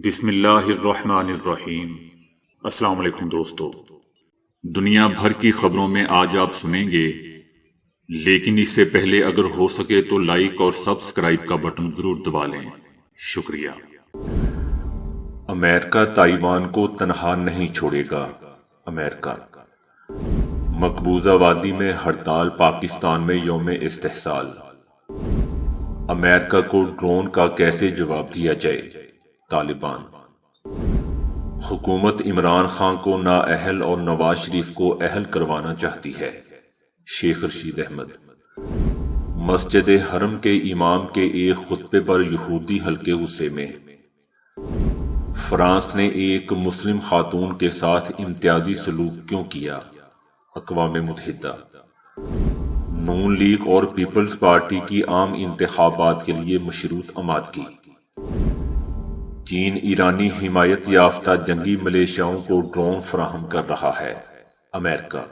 بسم اللہ الرحمن الرحیم۔ السلام علیکم دوستو، دنیا بھر کی خبروں میں آج آپ سنیں گے، لیکن اس سے پہلے اگر ہو سکے تو لائک اور سبسکرائب کا بٹن ضرور دبا لیں۔ شکریہ۔ امریکہ تائیوان کو تنہا نہیں چھوڑے گا۔ امریکہ مقبوضہ وادی میں ہڑتال، پاکستان میں یوم استحصال۔ امریکہ کو ڈرون کا کیسے جواب دیا جائے؟ طالبان۔ حکومت عمران خان کو نااہل اور نواز شریف کو اہل کروانا چاہتی ہے۔ شیخ رشید احمد۔ مسجد حرم کے امام کے ایک خطبے پر یہودی ہلکے غصے میں۔ فرانس نے ایک مسلم خاتون کے ساتھ امتیازی سلوک کیوں کیا؟ اقوام متحدہ۔ نون لیگ اور پیپلز پارٹی کی عام انتخابات کے لیے مشروط آمادگی۔ چین ایرانی حمایت یافتہ جنگی ملیشیاؤں کو ڈرون فراہم کر رہا ہے۔ امریکہ۔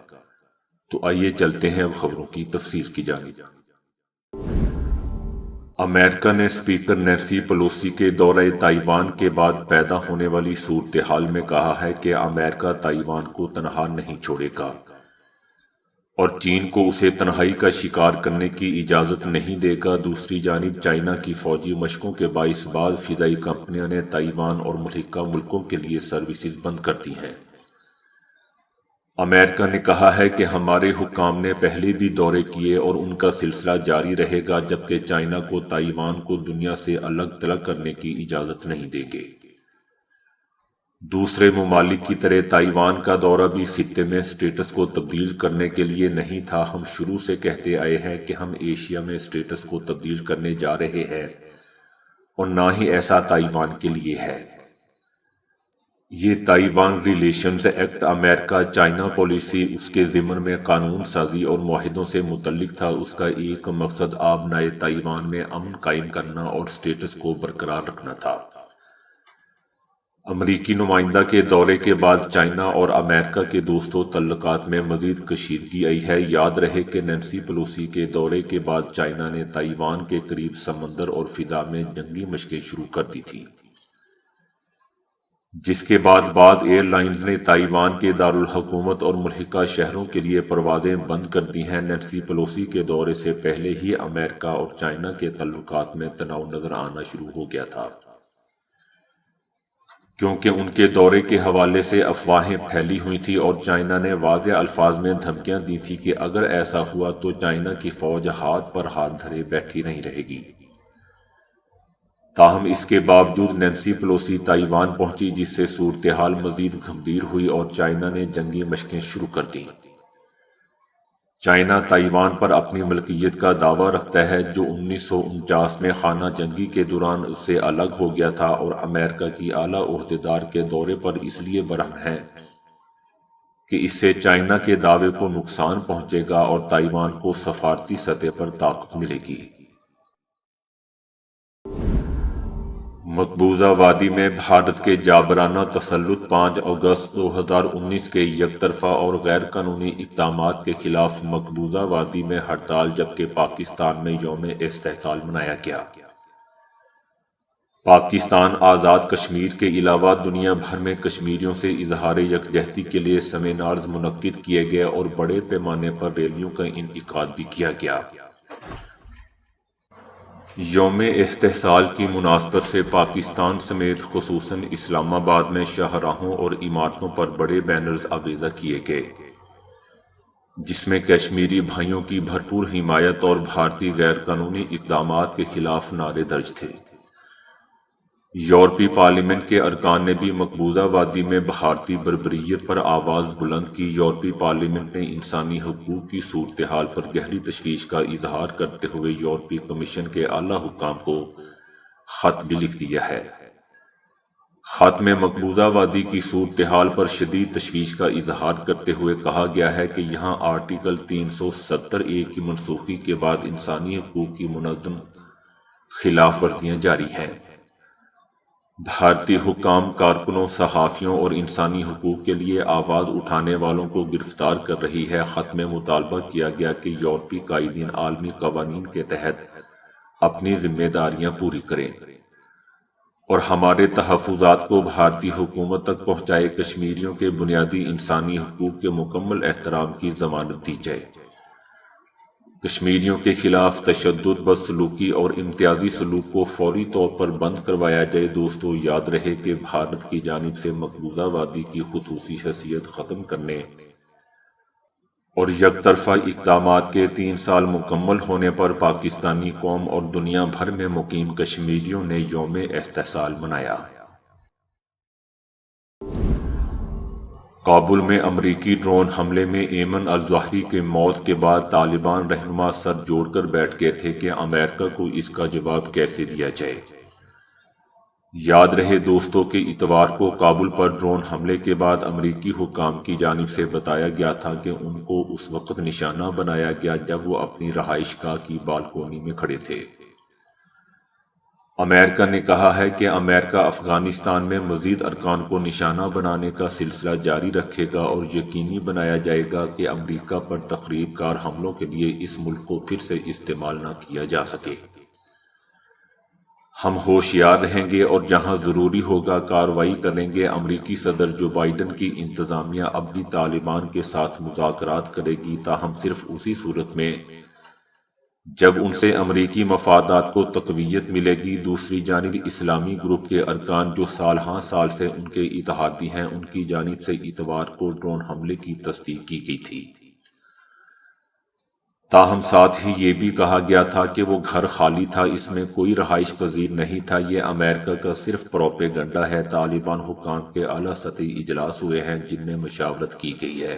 تو آئیے چلتے ہیں اب خبروں کی تفصیل کی جانب۔ امریکہ نے اسپیکر نینسی پیلوسی کے دورہ تائیوان کے بعد پیدا ہونے والی صورتحال میں کہا ہے کہ امریکہ تائیوان کو تنہا نہیں چھوڑے گا اور چین کو اسے تنہائی کا شکار کرنے کی اجازت نہیں دے گا۔ دوسری جانب چائنا کی فوجی مشقوں کے باعث بعض فضائی کمپنیوں نے تائیوان اور ملحقہ ملکوں کے لیے سروسز بند کر دی ہیں۔ امریکہ نے کہا ہے کہ ہمارے حکام نے پہلے بھی دورے کیے اور ان کا سلسلہ جاری رہے گا، جبکہ چائنا کو تائیوان کو دنیا سے الگ تھلگ کرنے کی اجازت نہیں دیں گے۔ دوسرے ممالک کی طرح تائیوان کا دورہ بھی خطے میں اسٹیٹس کو تبدیل کرنے کے لیے نہیں تھا۔ ہم شروع سے کہتے آئے ہیں کہ ہم ایشیا میں اسٹیٹس کو تبدیل کرنے جا رہے ہیں اور نہ ہی ایسا تائیوان کے لیے ہے۔ یہ تائیوان ریلیشنز ایکٹ امریکہ چائنا پالیسی اس کے ضمن میں قانون سازی اور معاہدوں سے متعلق تھا۔ اس کا ایک مقصد آبنائے تائیوان میں امن قائم کرنا اور اسٹیٹس کو برقرار رکھنا تھا۔ امریکی نمائندہ کے دورے کے بعد چائنا اور امریکہ کے دوستوں تعلقات میں مزید کشیدگی آئی ہے۔ یاد رہے کہ نینسی پیلوسی کے دورے کے بعد چائنا نے تائیوان کے قریب سمندر اور فضا میں جنگی مشقیں شروع کر دی تھیں، جس کے بعد بعض ایئر لائنز نے تائیوان کے دارالحکومت اور ملحقہ شہروں کے لیے پروازیں بند کر دی ہیں۔ نینسی پیلوسی کے دورے سے پہلے ہی امریکہ اور چائنا کے تعلقات میں تناؤ نظر آنا شروع ہو گیا تھا، کیونکہ ان کے دورے کے حوالے سے افواہیں پھیلی ہوئی تھیں اور چائنا نے واضح الفاظ میں دھمکیاں دی تھیں کہ اگر ایسا ہوا تو چائنا کی فوج ہاتھ پر ہاتھ دھرے بیٹھی نہیں رہے گی۔ تاہم اس کے باوجود نینسی پیلوسی تائیوان پہنچی، جس سے صورتحال مزید گھمبیر ہوئی اور چائنا نے جنگی مشقیں شروع کر دیں۔ چائنا تائیوان پر اپنی ملکیت کا دعویٰ رکھتا ہے، جو 1949 میں خانہ جنگی کے دوران اس سے الگ ہو گیا تھا، اور امریکہ کی اعلیٰ عہدیدار کے دورے پر اس لیے برہم ہے کہ اس سے چائنا کے دعوے کو نقصان پہنچے گا اور تائیوان کو سفارتی سطح پر طاقت ملے گی۔ مقبوضہ وادی میں بھارت کے جابرانہ تسلط 5 اگست 2019 کے یک طرفہ اور غیر قانونی اقدامات کے خلاف مقبوضہ وادی میں ہڑتال، جبکہ پاکستان میں یوم استحصال منایا گیا۔ پاکستان آزاد کشمیر کے علاوہ دنیا بھر میں کشمیریوں سے اظہار یکجہتی کے لیے سیمینارز منعقد کیے گئے اور بڑے پیمانے پر ریلیوں کا انعقاد بھی کیا گیا۔ یوم استحصال کی مناسبت سے پاکستان سمیت خصوصاً اسلام آباد میں شاہراہوں اور عمارتوں پر بڑے بینرز آویزاں کیے گئے، جس میں کشمیری بھائیوں کی بھرپور حمایت اور بھارتی غیر قانونی اقدامات کے خلاف نعرے درج تھے۔ یورپی پارلیمنٹ کے ارکان نے بھی مقبوضہ وادی میں بھارتی بربریت پر آواز بلند کی۔ یورپی پارلیمنٹ نے انسانی حقوق کی صورتحال پر گہری تشویش کا اظہار کرتے ہوئے یورپی کمیشن کے اعلیٰ حکام کو خط بھی لکھ دیا ہے۔ خط میں مقبوضہ وادی کی صورتحال پر شدید تشویش کا اظہار کرتے ہوئے کہا گیا ہے کہ یہاں آرٹیکل 370(a) کی منسوخی کے بعد انسانی حقوق کی منظم خلاف ورزیاں جاری ہیں۔ بھارتی حکام کارکنوں، صحافیوں اور انسانی حقوق کے لیے آواز اٹھانے والوں کو گرفتار کر رہی ہے۔ خط میں مطالبہ کیا گیا کہ یورپی قائدین عالمی قوانین کے تحت اپنی ذمہ داریاں پوری کریں۔ اور ہمارے تحفظات کو بھارتی حکومت تک پہنچائے کشمیریوں کے بنیادی انسانی حقوق کے مکمل احترام کی ضمانت دی جائے۔ کشمیریوں کے خلاف تشدد، بدسلوکی اور امتیازی سلوک کو فوری طور پر بند کروایا جائے۔ دوستو، یاد رہے کہ بھارت کی جانب سے مقبوضہ وادی کی خصوصی حیثیت ختم کرنے اور یک طرفہ اقدامات کے 3 سال مکمل ہونے پر پاکستانی قوم اور دنیا بھر میں مقیم کشمیریوں نے یوم احتسال منایا۔ کابل میں امریکی ڈرون حملے میں ایمن الظاہری کی موت کے بعد طالبان رہنما سر جوڑ کر بیٹھ گئے تھے کہ امریکہ کو اس کا جواب کیسے دیا جائے۔ یاد رہے دوستو کہ اتوار کو کابل پر ڈرون حملے کے بعد امریکی حکام کی جانب سے بتایا گیا تھا کہ ان کو اس وقت نشانہ بنایا گیا جب وہ اپنی رہائش گاہ کی بالکونی میں کھڑے تھے۔ امریکہ نے کہا ہے کہ امریکہ افغانستان میں مزید ارکان کو نشانہ بنانے کا سلسلہ جاری رکھے گا اور یقینی بنایا جائے گا کہ امریکہ پر تخریب کار حملوں کے لیے اس ملک کو پھر سے استعمال نہ کیا جا سکے۔ ہم ہوشیار رہیں گے اور جہاں ضروری ہوگا کارروائی کریں گے۔ امریکی صدر جو بائیڈن کی انتظامیہ اب بھی طالبان کے ساتھ مذاکرات کرے گی، تاہم صرف اسی صورت میں جب ان سے امریکی مفادات کو تقویت ملے گی۔ دوسری جانب اسلامی گروپ کے ارکان جو سال ہاں سال سے ان کے اتحادی ہیں، ان کی جانب سے اتوار کو ڈرون حملے کی تصدیق کی گئی تھی، تاہم ساتھ ہی یہ بھی کہا گیا تھا کہ وہ گھر خالی تھا، اس میں کوئی رہائش پذیر نہیں تھا۔ یہ امریکہ کا صرف پروپیگنڈا ہے۔ طالبان حکام کے اعلیٰ سطحی اجلاس ہوئے ہیں جن میں مشاورت کی گئی ہے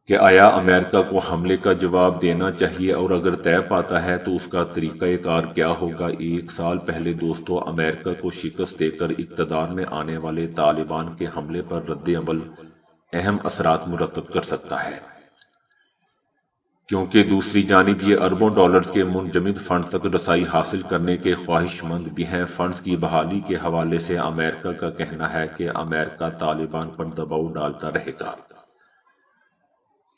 کہ آیا امریکہ کو حملے کا جواب دینا چاہیے اور اگر طے پاتا ہے تو اس کا طریقہ کار کیا ہوگا۔ 1 سال پہلے دوستو، امریکہ کو شکست دے کر اقتدار میں آنے والے طالبان کے حملے پر رد عمل اہم اثرات مرتب کر سکتا ہے، کیونکہ دوسری جانب یہ اربوں ڈالرز کے منجمد فنڈز تک رسائی حاصل کرنے کے خواہش مند بھی ہیں۔ فنڈز کی بحالی کے حوالے سے امریکہ کا کہنا ہے کہ امریکہ طالبان پر دباؤ ڈالتا رہے گا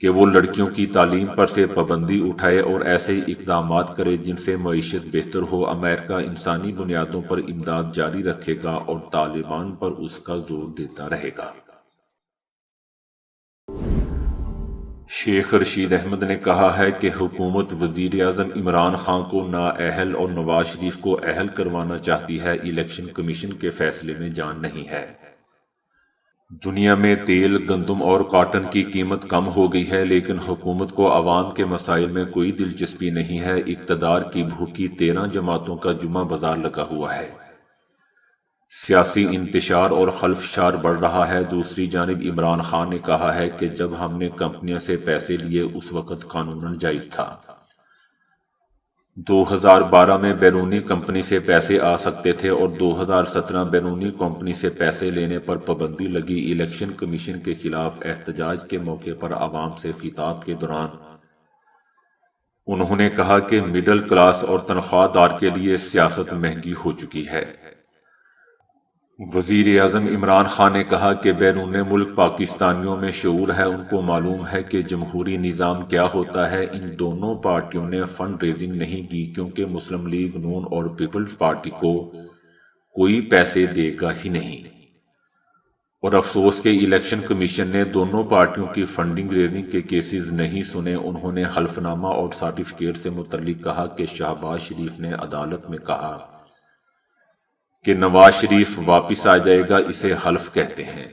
کہ وہ لڑکیوں کی تعلیم پر سے پابندی اٹھائے اور ایسے اقدامات کرے جن سے معیشت بہتر ہو۔ امریکہ انسانی بنیادوں پر امداد جاری رکھے گا اور طالبان پر اس کا زور دیتا رہے گا۔ شیخ رشید احمد نے کہا ہے کہ حکومت وزیر اعظم عمران خان کو نااہل اور نواز شریف کو اہل کروانا چاہتی ہے۔ الیکشن کمیشن کے فیصلے میں جان نہیں ہے۔ دنیا میں تیل، گندم اور کاٹن کی قیمت کم ہو گئی ہے، لیکن حکومت کو عوام کے مسائل میں کوئی دلچسپی نہیں ہے۔ اقتدار کی بھوکی 13 جماعتوں کا جمعہ بازار لگا ہوا ہے۔ سیاسی انتشار اور خلفشار بڑھ رہا ہے۔ دوسری جانب عمران خان نے کہا ہے کہ جب ہم نے کمپنیوں سے پیسے لیے اس وقت قانوناً جائز تھا۔ 2012 میں بیرونی کمپنی سے پیسے آ سکتے تھے اور 2017 بیرونی کمپنی سے پیسے لینے پر پابندی لگی۔ الیکشن کمیشن کے خلاف احتجاج کے موقع پر عوام سے خطاب کے دوران انہوں نے کہا کہ مڈل کلاس اور تنخواہ دار کے لیے سیاست مہنگی ہو چکی ہے۔ وزیر اعظم عمران خان نے کہا کہ بیرون ملک پاکستانیوں میں شعور ہے، ان کو معلوم ہے کہ جمہوری نظام کیا ہوتا ہے۔ ان دونوں پارٹیوں نے فنڈ ریزنگ نہیں کی کیونکہ مسلم لیگ نون اور پیپلز پارٹی کو کوئی پیسے دے گا ہی نہیں۔ اور افسوس کہ الیکشن کمیشن نے دونوں پارٹیوں کی فنڈنگ ریزنگ کے کیسز نہیں سنے۔ انہوں نے حلف نامہ اور سرٹیفکیٹ سے متعلق کہا کہ شہباز شریف نے عدالت میں کہا کہ نواز شریف واپس آ جائے گا، اسے حلف کہتے ہیں۔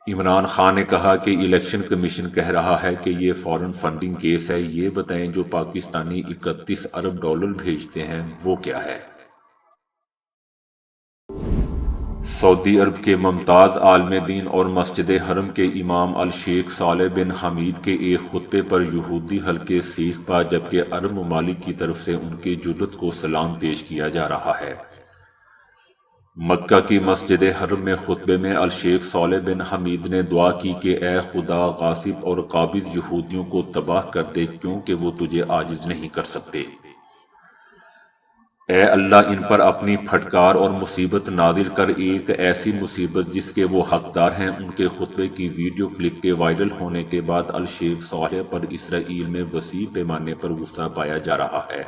عمران خان نے کہا کہ الیکشن کمیشن کہہ رہا ہے کہ یہ فارن فنڈنگ کیس ہے۔ یہ بتائیں جو پاکستانی 31 ارب ڈالر بھیجتے ہیں وہ کیا ہے؟ سعودی عرب کے ممتاز عالم دین اور مسجد حرم کے امام الشیخ صالح بن حمید کے ایک خطبے پر یہودی حلقے سیخ پا، جبکہ عرب ممالک کی طرف سے ان کی جرأت کو سلام پیش کیا جا رہا ہے۔ مکہ کی مسجد حرم میں خطبے میں الشیخ صالح بن حمید نے دعا کی کہ اے خدا، غاصب اور قابض یہودیوں کو تباہ کر دے کیونکہ وہ تجھے عاجز نہیں کر سکتے۔ اے اللہ، ان پر اپنی پھٹکار اور مصیبت نازل کر، ایک ایسی مصیبت جس کے وہ حقدار ہیں۔ ان کے خطبے کی ویڈیو کلپ کے وائرل ہونے کے بعد الشیخ صالح پر اسرائیل میں وسیع پیمانے پر غصہ پایا جا رہا ہے۔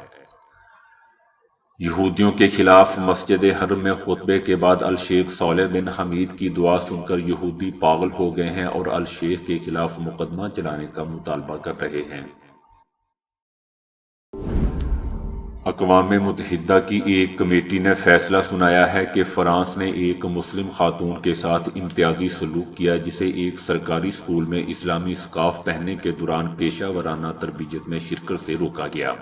یہودیوں کے خلاف مسجد حرم میں خطبے کے بعد الشیخ صالح بن حمید کی دعا سن کر یہودی پاگل ہو گئے ہیں اور الشیخ کے خلاف مقدمہ چلانے کا مطالبہ کر رہے ہیں۔ اقوام متحدہ کی ایک کمیٹی نے فیصلہ سنایا ہے کہ فرانس نے ایک مسلم خاتون کے ساتھ امتیازی سلوک کیا جسے ایک سرکاری اسکول میں اسلامی اسکارف پہننے کے دوران پیشہ ورانہ تربیت میں شرکت سے روکا گیا۔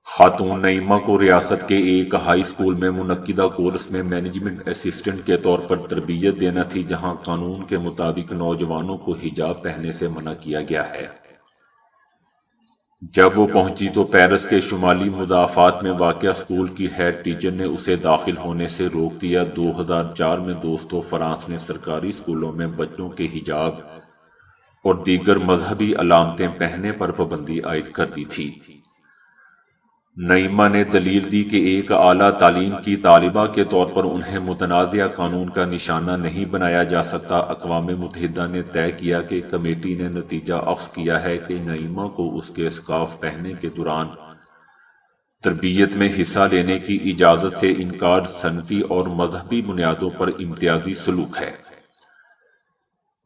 خاتون نعیمہ کو ریاست کے ایک ہائی اسکول میں منعقدہ کورس میں مینجمنٹ اسسٹنٹ کے طور پر تربیت دینا تھی، جہاں قانون کے مطابق نوجوانوں کو حجاب پہننے سے منع کیا گیا ہے۔ جب وہ پہنچی تو پیرس کے شمالی مضافات میں واقع اسکول کی ہیڈ ٹیچر نے اسے داخل ہونے سے روک دیا۔ 2004 میں دوستو، فرانس نے سرکاری اسکولوں میں بچوں کے حجاب اور دیگر مذہبی علامتیں پہننے پر پابندی عائد کر دی تھی۔ نعیمہ نے دلیل دی کہ ایک اعلیٰ تعلیم کی طالبہ کے طور پر انہیں متنازعہ قانون کا نشانہ نہیں بنایا جا سکتا۔ اقوام متحدہ نے طے کیا کہ کمیٹی نے نتیجہ اخذ کیا ہے کہ نعیمہ کو اس کے اسکارف پہننے کے دوران تربیت میں حصہ لینے کی اجازت سے انکار صنفی اور مذہبی بنیادوں پر امتیازی سلوک ہے۔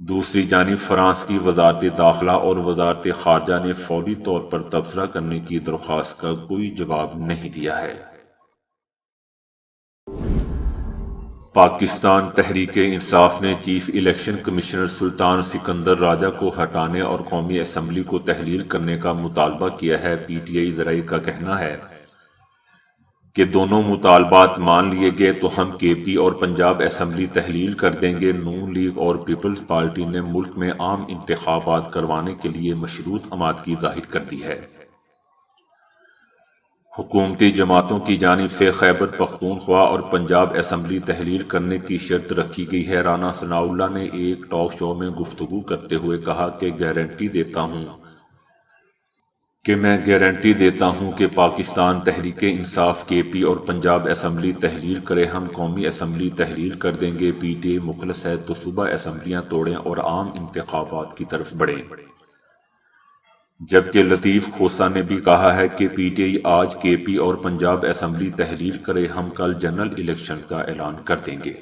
دوسری جانب فرانس کی وزارت داخلہ اور وزارت خارجہ نے فوری طور پر تبصرہ کرنے کی درخواست کا کوئی جواب نہیں دیا ہے۔ پاکستان تحریک انصاف نے چیف الیکشن کمشنر سلطان سکندر راجہ کو ہٹانے اور قومی اسمبلی کو تحلیل کرنے کا مطالبہ کیا ہے۔ پی ٹی آئی ذرائع کا کہنا ہے کہ دونوں مطالبات مان لیے گئے تو ہم کے پی اور پنجاب اسمبلی تحلیل کر دیں گے۔ نون لیگ اور پیپلز پارٹی نے ملک میں عام انتخابات کروانے کے لیے مشروط آمادگی ظاہر کر دی ہے۔ حکومتی جماعتوں کی جانب سے خیبر پختونخوا اور پنجاب اسمبلی تحلیل کرنے کی شرط رکھی گئی ہے۔ رانا ثناء اللہ نے ایک ٹاک شو میں گفتگو کرتے ہوئے کہا کہ میں گارنٹی دیتا ہوں کہ پاکستان تحریک انصاف کے پی اور پنجاب اسمبلی تحلیل کرے، ہم قومی اسمبلی تحلیل کر دیں گے۔ پی ٹی آئی مخلص ہے تو صوبہ اسمبلیاں توڑیں اور عام انتخابات کی طرف بڑھیں۔ جبکہ لطیف کھوسہ نے بھی کہا ہے کہ پی ٹی آئی آج کے پی اور پنجاب اسمبلی تحلیل کرے، ہم کل جنرل الیکشن کا اعلان کر دیں گے۔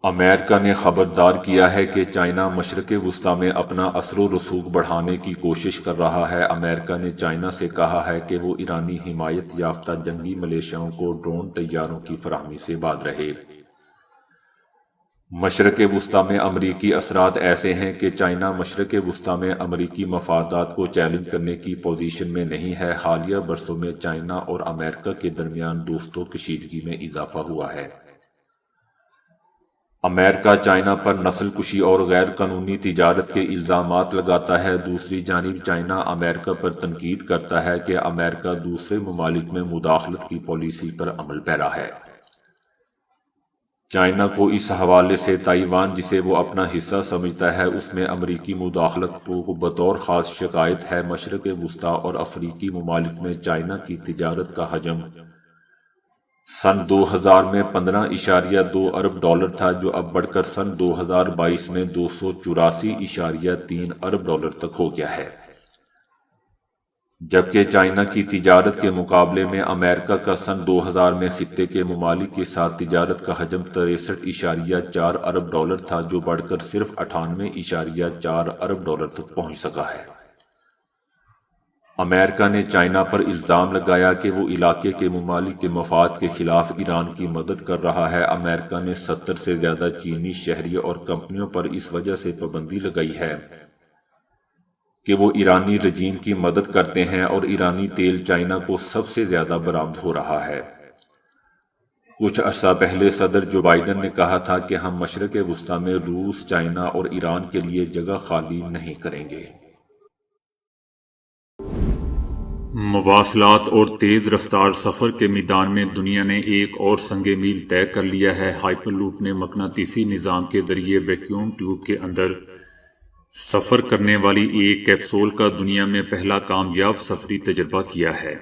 امریکہ نے خبردار کیا ہے کہ چائنا مشرق وسطی میں اپنا اثر و رسوخ بڑھانے کی کوشش کر رہا ہے۔ امریکہ نے چائنا سے کہا ہے کہ وہ ایرانی حمایت یافتہ جنگی ملیشیاؤں کو ڈرون طیاروں کی فراہمی سے باز رہے۔ مشرق وسطی میں امریکی اثرات ایسے ہیں کہ چائنا مشرق وسطی میں امریکی مفادات کو چیلنج کرنے کی پوزیشن میں نہیں ہے۔ حالیہ برسوں میں چائنا اور امریکہ کے درمیان دوستوں کشیدگی میں اضافہ ہوا ہے۔ امریکہ چائنا پر نسل کشی اور غیر قانونی تجارت کے الزامات لگاتا ہے۔ دوسری جانب چائنا امریکہ پر تنقید کرتا ہے کہ امریکہ دوسرے ممالک میں مداخلت کی پالیسی پر عمل پیرا ہے۔ چائنا کو اس حوالے سے تائیوان، جسے وہ اپنا حصہ سمجھتا ہے، اس میں امریکی مداخلت کو بطور خاص شکایت ہے۔ مشرق وسطی اور افریقی ممالک میں چائنا کی تجارت کا حجم سن 2000 میں 15.2 ارب ڈالر تھا، جو اب بڑھ کر سن 2022 میں 284.3 ارب ڈالر تک ہو گیا ہے۔ جبکہ چائنا کی تجارت کے مقابلے میں امریکہ کا سن 2000 میں خطے کے ممالک کے ساتھ تجارت کا حجم 63.4 ارب ڈالر تھا، جو بڑھ کر صرف 98.4 ارب ڈالر تک پہنچ سکا ہے۔ امریکہ نے چائنا پر الزام لگایا کہ وہ علاقے کے ممالک کے مفاد کے خلاف ایران کی مدد کر رہا ہے۔ امریکہ نے 70 سے زیادہ چینی شہریوں اور کمپنیوں پر اس وجہ سے پابندی لگائی ہے کہ وہ ایرانی رجیم کی مدد کرتے ہیں اور ایرانی تیل چائنا کو سب سے زیادہ برآمد ہو رہا ہے۔ کچھ عرصہ پہلے صدر جو بائیڈن نے کہا تھا کہ ہم مشرق وسطی میں روس، چائنا اور ایران کے لیے جگہ خالی نہیں کریں گے۔ مواصلات اور تیز رفتار سفر کے میدان میں دنیا نے ایک اور سنگ میل طے کر لیا ہے۔ ہائپر لوپ نے مقناطیسی نظام کے ذریعے ویکیوم ٹیوب کے اندر سفر کرنے والی ایک کیپسول کا دنیا میں پہلا کامیاب سفری تجربہ کیا ہے۔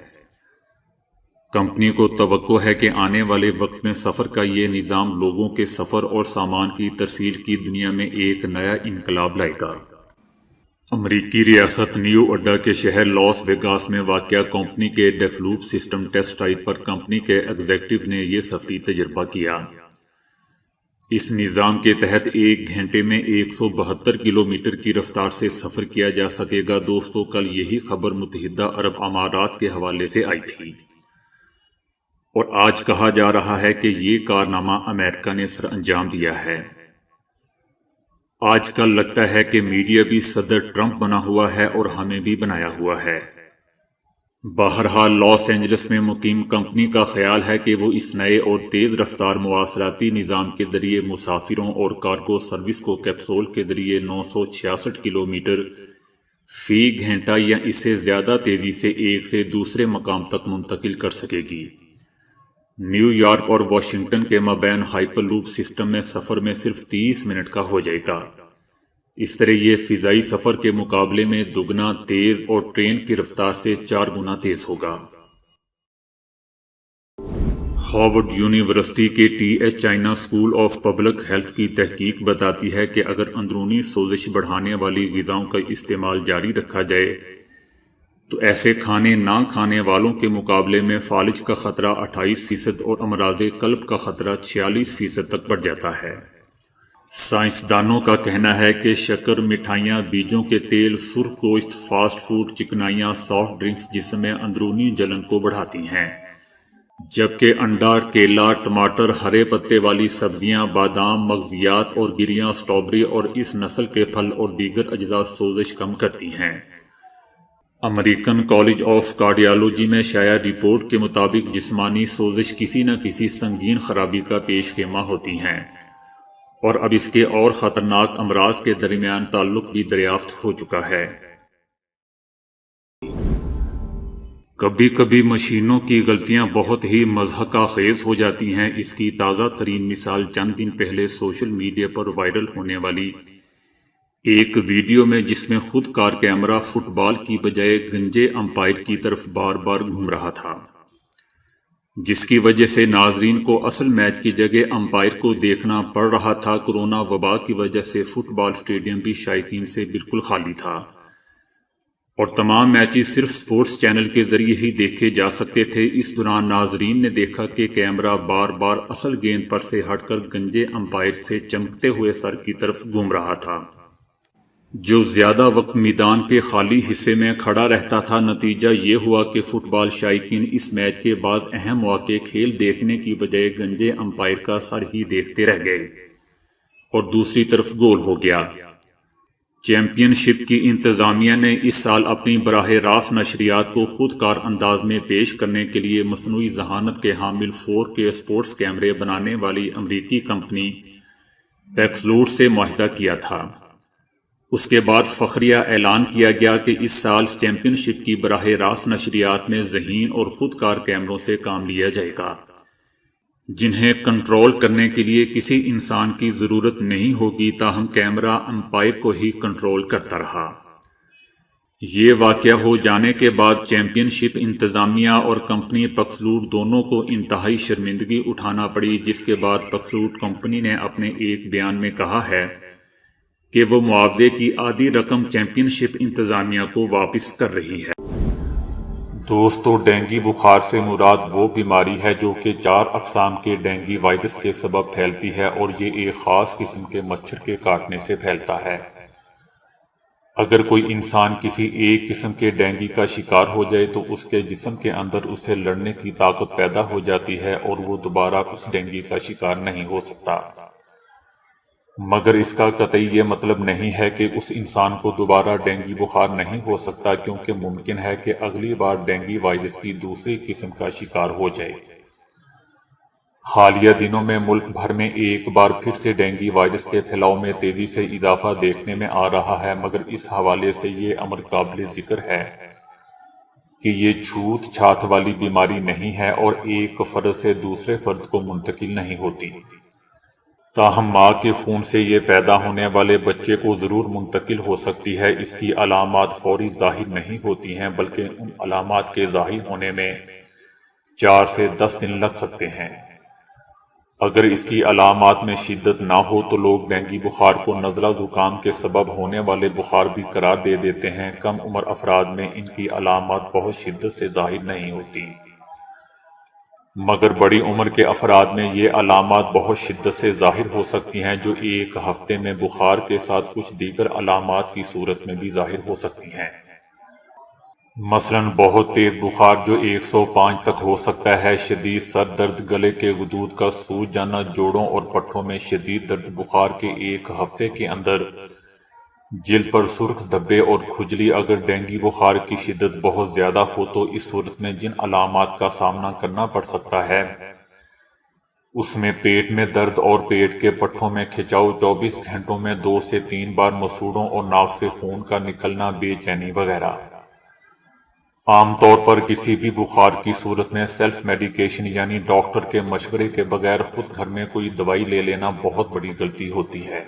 کمپنی کو توقع ہے کہ آنے والے وقت میں سفر کا یہ نظام لوگوں کے سفر اور سامان کی ترسیل کی دنیا میں ایک نیا انقلاب لائے گا۔ امریکی ریاست نیو اڈا کے شہر لاس ویگاس میں واقع کمپنی کے ڈیفلوپ سسٹم ٹیسٹ سائٹ پر کمپنی کے ایگزیکٹو نے یہ سفری تجربہ کیا۔ اس نظام کے تحت 1 گھنٹے میں 172 کلومیٹر کی رفتار سے سفر کیا جا سکے گا۔ دوستو، کل یہی خبر متحدہ عرب امارات کے حوالے سے آئی تھی اور آج کہا جا رہا ہے کہ یہ کارنامہ امریکہ نے سر انجام دیا ہے۔ آج کل لگتا ہے کہ میڈیا بھی صدر ٹرمپ بنا ہوا ہے اور ہمیں بھی بنایا ہوا ہے۔ بہرحال لاس اینجلس میں مقیم کمپنی کا خیال ہے کہ وہ اس نئے اور تیز رفتار مواصلاتی نظام کے ذریعے مسافروں اور کارگو سروس کو کیپسول کے ذریعے 966 کلومیٹر فی گھنٹہ یا اس سے زیادہ تیزی سے ایک سے دوسرے مقام تک منتقل کر سکے گی۔ نیو یارک اور واشنگٹن کے مابین ہائپر لوپ سسٹم میں سفر میں صرف 30 منٹ کا ہو جائے گا۔ اس طرح یہ فضائی سفر کے مقابلے میں دگنا تیز اور ٹرین کی رفتار سے 4 گنا تیز ہوگا۔ ہارورڈ یونیورسٹی کے T H Chan school of public health کی تحقیق بتاتی ہے کہ اگر اندرونی سوزش بڑھانے والی غذاؤں کا استعمال جاری رکھا جائے تو ایسے کھانے نہ کھانے والوں کے مقابلے میں فالج کا خطرہ 28% اور امراض قلب کا خطرہ 46% تک بڑھ جاتا ہے۔ سائنسدانوں کا کہنا ہے کہ شکر، مٹھائیاں، بیجوں کے تیل، سرخ گوشت، فاسٹ فوڈ، چکنائیاں، سافٹ ڈرنکس جسم میں اندرونی جلن کو بڑھاتی ہیں، جبکہ انڈا، کیلا، ٹماٹر، ہرے پتے والی سبزیاں، بادام، مغزیات اور گریاں، اسٹرابیری اور اس نسل کے پھل اور دیگر اجزاء سوزش کم کرتی ہیں۔ امریکن کالج آف کارڈیالوجی میں شائع رپورٹ کے مطابق جسمانی سوزش کسی نہ کسی سنگین خرابی کا پیش خیمہ ہوتی ہیں، اور اب اس کے اور خطرناک امراض کے درمیان تعلق بھی دریافت ہو چکا ہے۔ کبھی کبھی مشینوں کی غلطیاں بہت ہی مضحکہ خیز ہو جاتی ہیں۔ اس کی تازہ ترین مثال چند دن پہلے سوشل میڈیا پر وائرل ہونے والی ایک ویڈیو میں جس میں خود کار کیمرہ فٹ بال کی بجائے گنجے امپائر کی طرف بار بار گھوم رہا تھا، جس کی وجہ سے ناظرین کو اصل میچ کی جگہ امپائر کو دیکھنا پڑ رہا تھا۔ کورونا وبا کی وجہ سے فٹ بال اسٹیڈیم بھی شائقین سے بالکل خالی تھا اور تمام میچز صرف سپورٹس چینل کے ذریعے ہی دیکھے جا سکتے تھے۔ اس دوران ناظرین نے دیکھا کہ کیمرہ بار بار اصل گیند پر سے ہٹ کر گنجے امپائر سے چمکتے ہوئے سر کی طرف گھوم رہا تھا، جو زیادہ وقت میدان کے خالی حصے میں کھڑا رہتا تھا۔ نتیجہ یہ ہوا کہ فٹ بال شائقین اس میچ کے بعد اہم مواقع کھیل دیکھنے کی بجائے گنجے امپائر کا سر ہی دیکھتے رہ گئے اور دوسری طرف گول ہو گیا۔ چیمپئن شپ کی انتظامیہ نے اس سال اپنی براہ راست نشریات کو خود کار انداز میں پیش کرنے کے لیے مصنوعی ذہانت کے حامل 4K سپورٹس کیمرے بنانے والی امریکی کمپنی پیکسلوٹ سے معاہدہ کیا تھا۔ اس کے بعد فخریہ اعلان کیا گیا کہ اس سال چیمپئن شپ کی براہ راست نشریات میں ذہین اور خود کار کیمروں سے کام لیا جائے گا، جنہیں کنٹرول کرنے کے لیے کسی انسان کی ضرورت نہیں ہوگی، تاہم کیمرہ امپائر کو ہی کنٹرول کرتا رہا۔ یہ واقعہ ہو جانے کے بعد چیمپئن شپ انتظامیہ اور کمپنی پیکسلوٹ دونوں کو انتہائی شرمندگی اٹھانا پڑی، جس کے بعد پیکسلوٹ کمپنی نے اپنے ایک بیان میں کہا ہے کہ وہ معاوضے کی آدھی رقم چیمپئن شپ انتظامیہ کو واپس کر رہی ہے۔ دوستو، ڈینگی بخار سے مراد وہ بیماری ہے جو کہ 4 اقسام کے ڈینگی وائرس کے سبب پھیلتی ہے، اور یہ ایک خاص قسم کے مچھر کے کاٹنے سے پھیلتا ہے۔ اگر کوئی انسان کسی ایک قسم کے ڈینگی کا شکار ہو جائے تو اس کے جسم کے اندر اسے لڑنے کی طاقت پیدا ہو جاتی ہے اور وہ دوبارہ اس ڈینگی کا شکار نہیں ہو سکتا، مگر اس کا قطعی یہ مطلب نہیں ہے کہ اس انسان کو دوبارہ ڈینگی بخار نہیں ہو سکتا، کیونکہ ممکن ہے کہ اگلی بار ڈینگی وائرس کی دوسری قسم کا شکار ہو جائے۔ حالیہ دنوں میں ملک بھر میں ایک بار پھر سے ڈینگی وائرس کے پھیلاؤ میں تیزی سے اضافہ دیکھنے میں آ رہا ہے، مگر اس حوالے سے یہ امر قابل ذکر ہے کہ یہ چھوت چھات والی بیماری نہیں ہے اور ایک فرد سے دوسرے فرد کو منتقل نہیں ہوتی، تاہم ماں کے خون سے یہ پیدا ہونے والے بچے کو ضرور منتقل ہو سکتی ہے۔ اس کی علامات فوری ظاہر نہیں ہوتی ہیں، بلکہ ان علامات کے ظاہر ہونے میں 4 سے 10 دن لگ سکتے ہیں۔ اگر اس کی علامات میں شدت نہ ہو تو لوگ ڈینگی بخار کو نزلہ زکام کے سبب ہونے والے بخار بھی قرار دے دیتے ہیں۔ کم عمر افراد میں ان کی علامات بہت شدت سے ظاہر نہیں ہوتی، مگر بڑی عمر کے افراد میں یہ علامات بہت شدت سے ظاہر ہو سکتی ہیں، جو ایک ہفتے میں بخار کے ساتھ کچھ دیگر علامات کی صورت میں بھی ظاہر ہو سکتی ہیں۔ مثلاً بہت تیز بخار جو 105 تک ہو سکتا ہے، شدید سر درد، گلے کے غدود کا سوج جانا، جوڑوں اور پٹھوں میں شدید درد، بخار کے ایک ہفتے کے اندر جلد پر سرخ دھبے اور کھجلی۔ اگر ڈینگی بخار کی شدت بہت زیادہ ہو تو اس صورت میں جن علامات کا سامنا کرنا پڑ سکتا ہے اس میں پیٹ میں درد اور پیٹ کے پٹھوں میں کھچاؤ، 24 گھنٹوں میں 2 سے 3 بار مسوڑوں اور ناک سے خون کا نکلنا، بے چینی وغیرہ۔ عام طور پر کسی بھی بخار کی صورت میں سیلف میڈیکیشن یعنی ڈاکٹر کے مشورے کے بغیر خود گھر میں کوئی دوائی لے لینا بہت بڑی غلطی ہوتی ہے۔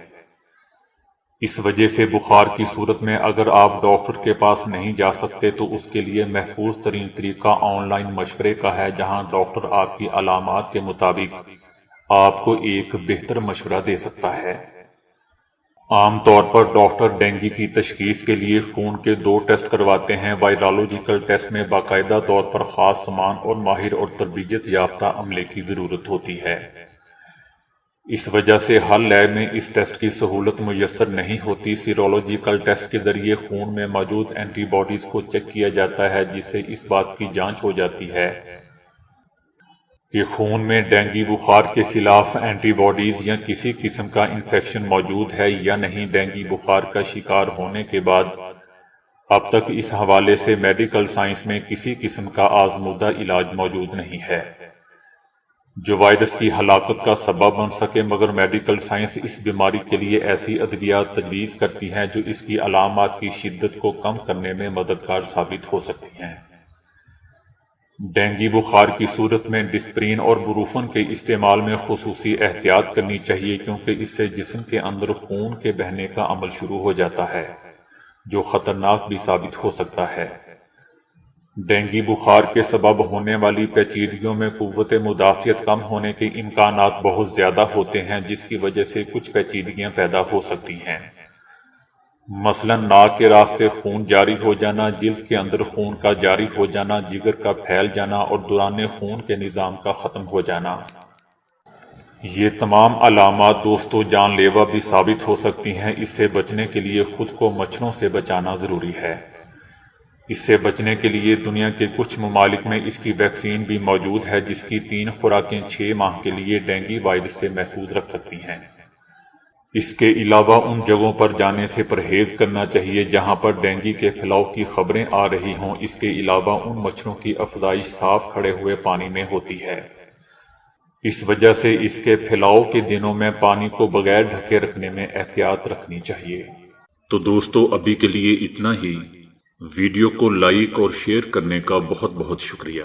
اس وجہ سے بخار کی صورت میں اگر آپ ڈاکٹر کے پاس نہیں جا سکتے تو اس کے لیے محفوظ ترین طریقہ آن لائن مشورے کا ہے، جہاں ڈاکٹر آپ کی علامات کے مطابق آپ کو ایک بہتر مشورہ دے سکتا ہے۔ عام طور پر ڈاکٹر ڈینگی کی تشخیص کے لیے خون کے 2 ٹیسٹ کرواتے ہیں۔ وائرالوجیکل ٹیسٹ میں باقاعدہ طور پر خاص سامان اور ماہر اور تربیت یافتہ عملے کی ضرورت ہوتی ہے۔ اس وجہ سے ہر لیب میں اس ٹیسٹ کی سہولت میسر نہیں ہوتی۔ سیرولوجیکل ٹیسٹ کے ذریعے خون میں موجود اینٹی باڈیز کو چیک کیا جاتا ہے، جس سے اس بات کی جانچ ہو جاتی ہے کہ خون میں ڈینگی بخار کے خلاف اینٹی باڈیز یا کسی قسم کا انفیکشن موجود ہے یا نہیں۔ ڈینگی بخار کا شکار ہونے کے بعد اب تک اس حوالے سے میڈیکل سائنس میں کسی قسم کا آزمودہ علاج موجود نہیں ہے جو وائرس کی ہلاکت کا سبب بن سکے، مگر میڈیکل سائنس اس بیماری کے لیے ایسی ادویات تجویز کرتی ہے جو اس کی علامات کی شدت کو کم کرنے میں مددگار ثابت ہو سکتی ہیں۔ ڈینگی بخار کی صورت میں ڈسپرین اور بروفن کے استعمال میں خصوصی احتیاط کرنی چاہیے، کیونکہ اس سے جسم کے اندر خون کے بہنے کا عمل شروع ہو جاتا ہے جو خطرناک بھی ثابت ہو سکتا ہے۔ ڈینگی بخار کے سبب ہونے والی پیچیدگیوں میں قوت مدافعت کم ہونے کے امکانات بہت زیادہ ہوتے ہیں، جس کی وجہ سے کچھ پیچیدگیاں پیدا ہو سکتی ہیں۔ مثلاً ناک کے راستے خون جاری ہو جانا، جلد کے اندر خون کا جاری ہو جانا، جگر کا پھیل جانا اور دوران خون کے نظام کا ختم ہو جانا۔ یہ تمام علامات دوستو جان لیوا بھی ثابت ہو سکتی ہیں۔ اس سے بچنے کے لیے خود کو مچھروں سے بچانا ضروری ہے۔ اس سے بچنے کے لیے دنیا کے کچھ ممالک میں اس کی ویکسین بھی موجود ہے، جس کی 3 خوراکیں 6 ماہ کے لیے ڈینگی وائرس سے محفوظ رکھ سکتی ہیں۔ اس کے علاوہ ان جگہوں پر جانے سے پرہیز کرنا چاہیے جہاں پر ڈینگی کے پھیلاؤ کی خبریں آ رہی ہوں۔ اس کے علاوہ ان مچھروں کی افزائش صاف کھڑے ہوئے پانی میں ہوتی ہے، اس وجہ سے اس کے پھیلاؤ کے دنوں میں پانی کو بغیر ڈھکے رکھنے میں احتیاط رکھنی چاہیے۔ تو دوستو ابھی کے لیے اتنا ہی۔ ویڈیو کو لائک اور شیئر کرنے کا بہت بہت شکریہ۔